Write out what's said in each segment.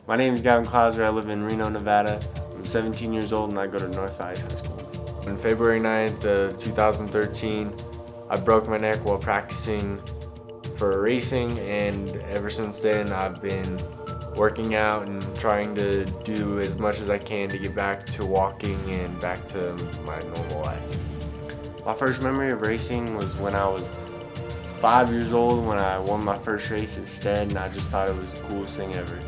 My name is Gavin Clouser. I live in Reno, Nevada. I'm 17 years old and I go to North Valley High School. On February 9th of 2013, I broke my neck while practicing for racing, and ever since then I've been working out and trying to do as much as I can to get back to walking and back to my normal life. My first memory of racing was when I was 5 years old when I won my first race at Stead, and I just thought it was the coolest thing ever.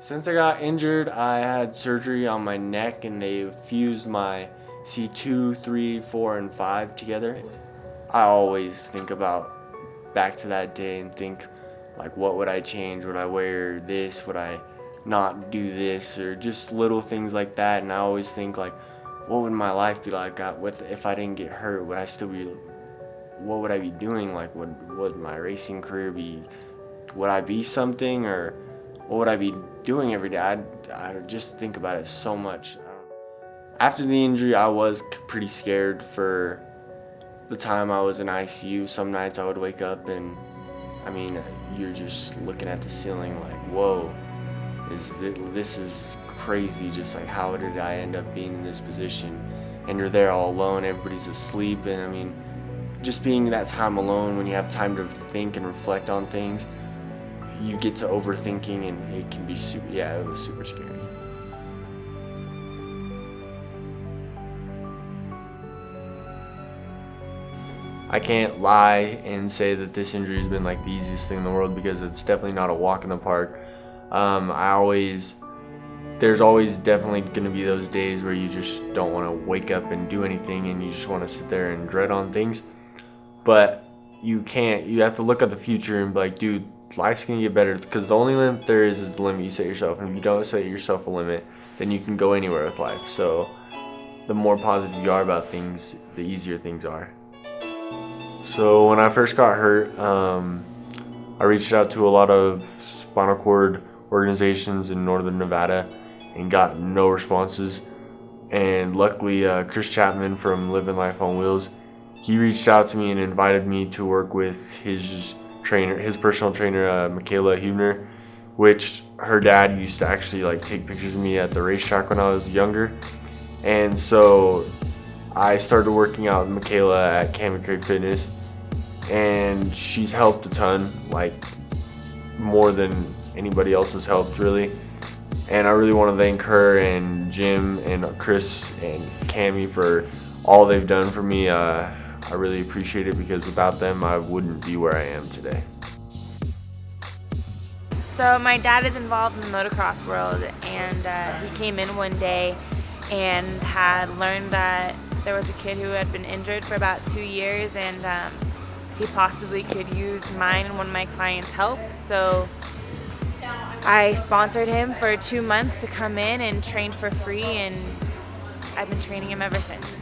Since I got injured, I had surgery on my neck and they fused my C2, 3, 4, and 5 together. I always think about back to that day and think, like, what would I change? Would I wear this? Would I not do this? Or just little things like that. And I always think, like, what would my life be like if I didn't get hurt? Would I still be, what would I be doing? Like, would my racing career be, would I be something, or what would I be doing every day? I just think about it so much. After the injury, I was pretty scared for the time I was in ICU. Some nights I would wake up and, I mean, you're just looking at the ceiling like, whoa, this is crazy. Just like, how did I end up being in this position? And you're there all alone, everybody's asleep, and I mean, just being that time alone when you have time to think and reflect on things, you get to overthinking, and it can be it was super scary. I can't lie and say that this injury has been like the easiest thing in the world, because it's definitely not a walk in the park. There's always definitely going to be those days where you just don't want to wake up and do anything, and you just want to sit there and dread on things. But you have to look at the future and be like, dude, life's gonna get better, because the only limit there is the limit you set yourself. And if you don't set yourself a limit, then you can go anywhere with life. So the more positive you are about things, the easier things are. So when I first got hurt, I reached out to a lot of spinal cord organizations in northern Nevada and got no responses. And luckily, Chris Chapman from Living Life on Wheels, he reached out to me and invited me to work with his personal trainer, Michaela Huebner, which her dad used to actually like take pictures of me at the racetrack when I was younger. And so I started working out with Michaela at Canyon Creek Fitness, and she's helped a ton, like more than anybody else has helped, really. And I really want to thank her and Jim and Chris and Cammie for all they've done for me. I really appreciate it, because without them, I wouldn't be where I am today. So my dad is involved in the motocross world, and he came in one day and had learned that there was a kid who had been injured for about 2 years, and he possibly could use mine and one of my clients' help. So I sponsored him for 2 months to come in and train for free, and I've been training him ever since.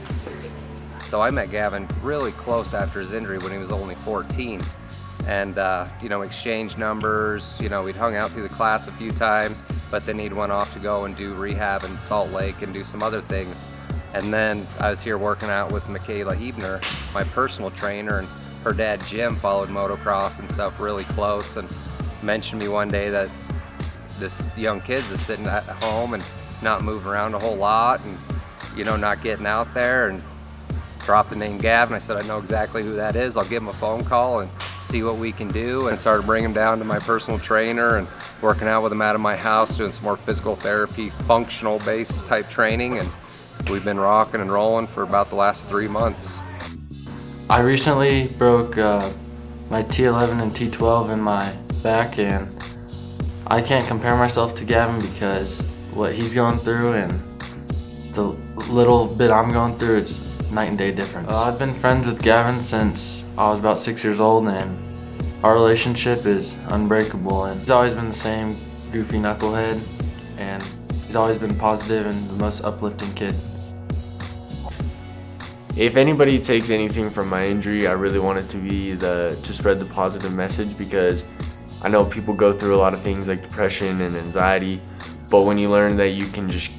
So I met Gavin really close after his injury when he was only 14, and exchanged numbers. We'd hung out through the class a few times, but then he'd went off to go and do rehab in Salt Lake and do some other things. And then I was here working out with Michaela Huebner, my personal trainer, and her dad Jim followed motocross and stuff really close, and mentioned me one day that this young kid's just sitting at home and not moving around a whole lot, and not getting out there, and dropped the name Gavin. I said, I know exactly who that is. I'll give him a phone call and see what we can do. And started bringing him down to my personal trainer and working out with him out of my house, doing some more physical therapy, functional based type training. And we've been rocking and rolling for about the last 3 months. I recently broke my T11 and T12 in my back, and I can't compare myself to Gavin, because what he's going through and the little bit I'm going through, it's night and day difference. I've been friends with Gavin since I was about 6 years old, and our relationship is unbreakable. And he's always been the same goofy knucklehead, and he's always been positive and the most uplifting kid. If anybody takes anything from my injury, I really want it to be to spread the positive message, because I know people go through a lot of things like depression and anxiety, but when you learn that you can just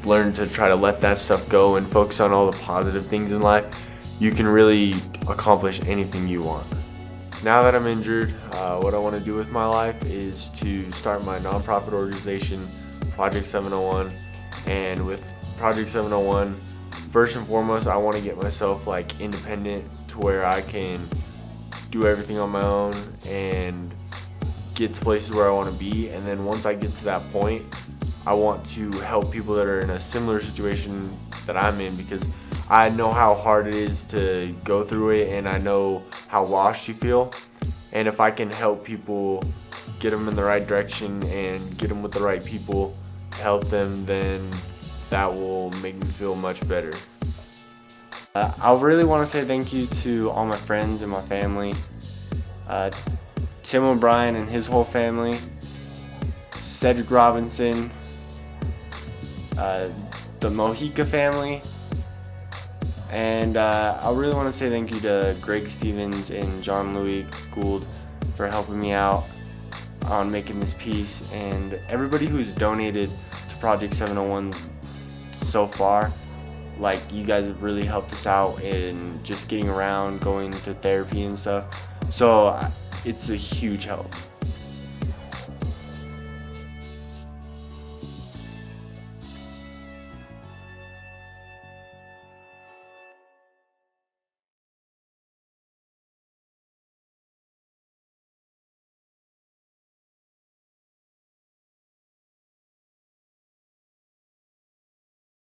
learn to try to let that stuff go and focus on all the positive things in life, you can really accomplish anything you want. Now that I'm injured, what I want to do with my life is to start my nonprofit organization, Project 701. And with Project 701, first and foremost, I want to get myself like independent to where I can do everything on my own and get to places where I want to be. And then once I get to that point, I want to help people that are in a similar situation that I'm in, because I know how hard it is to go through it, and I know how lost you feel. And if I can help people, get them in the right direction and get them with the right people to help them, then that will make me feel much better. I really want to say thank you to all my friends and my family. Tim O'Brien and his whole family, Cedric Robinson, the Mojica family, and I really want to say thank you to Greg Stevens and John Louis Gould for helping me out on making this piece, and everybody who's donated to Project 701 so far. Like, you guys have really helped us out in just getting around, going to therapy and stuff, so it's a huge help.